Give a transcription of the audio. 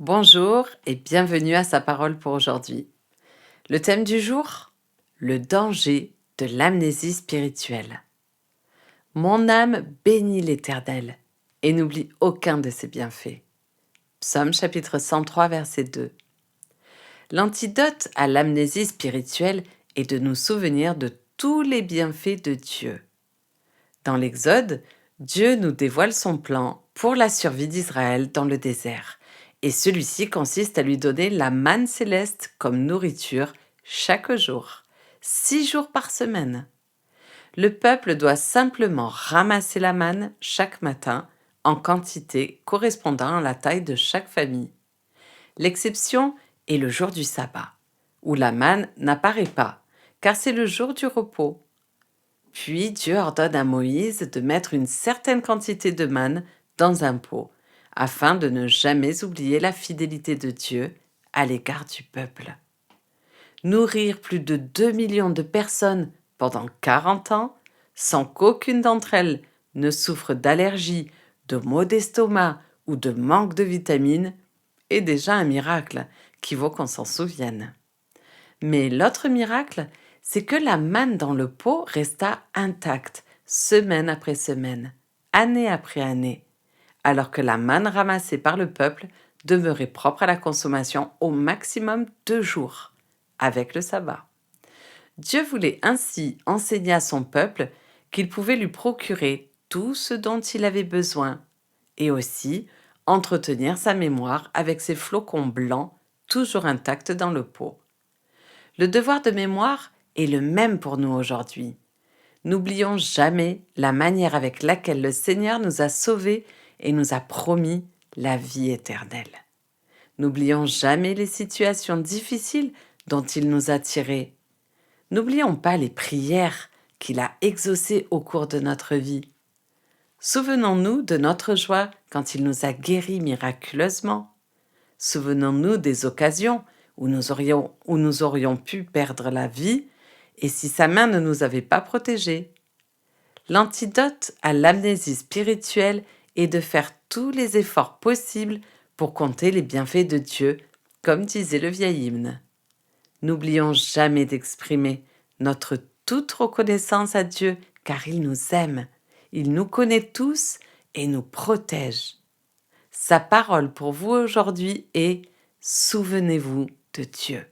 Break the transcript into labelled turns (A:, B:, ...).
A: Bonjour et bienvenue à Sa parole pour aujourd'hui. Le thème du jour, le danger de l'amnésie spirituelle. Mon âme bénit l'Éternel et n'oublie aucun de ses bienfaits. Psaume chapitre 103 verset 2. L'antidote à l'amnésie spirituelle est de nous souvenir de tous les bienfaits de Dieu. Dans l'Exode, Dieu nous dévoile son plan pour la survie d'Israël dans le désert. Et celui-ci consiste à lui donner la manne céleste comme nourriture chaque jour, 6 jours par semaine. Le peuple doit simplement ramasser la manne chaque matin en quantité correspondant à la taille de chaque famille. L'exception est le jour du sabbat, où la manne n'apparaît pas, car c'est le jour du repos. Puis Dieu ordonne à Moïse de mettre une certaine quantité de manne dans un pot, afin de ne jamais oublier la fidélité de Dieu à l'égard du peuple. Nourrir plus de 2 millions de personnes pendant 40 ans, sans qu'aucune d'entre elles ne souffre d'allergie, de maux d'estomac ou de manque de vitamines, est déjà un miracle qui vaut qu'on s'en souvienne. Mais l'autre miracle, c'est que la manne dans le pot resta intacte, semaine après semaine, année après année, alors que la manne ramassée par le peuple demeurait propre à la consommation au maximum 2 jours, avec le sabbat. Dieu voulait ainsi enseigner à son peuple qu'il pouvait lui procurer tout ce dont il avait besoin, et aussi entretenir sa mémoire avec ces flocons blancs toujours intacts dans le pot. Le devoir de mémoire est le même pour nous aujourd'hui. N'oublions jamais la manière avec laquelle le Seigneur nous a sauvés et nous a promis la vie éternelle. N'oublions jamais les situations difficiles dont il nous a tirés. N'oublions pas les prières qu'il a exaucées au cours de notre vie. Souvenons-nous de notre joie quand il nous a guéris miraculeusement. Souvenons-nous des occasions où nous aurions pu perdre la vie et si sa main ne nous avait pas protégés. L'antidote à l'amnésie spirituelle est de faire tous les efforts possibles pour compter les bienfaits de Dieu, comme disait le vieil hymne. N'oublions jamais d'exprimer notre toute reconnaissance à Dieu, car il nous aime, il nous connaît tous et nous protège. Sa parole pour vous aujourd'hui est « Souvenez-vous de Dieu ».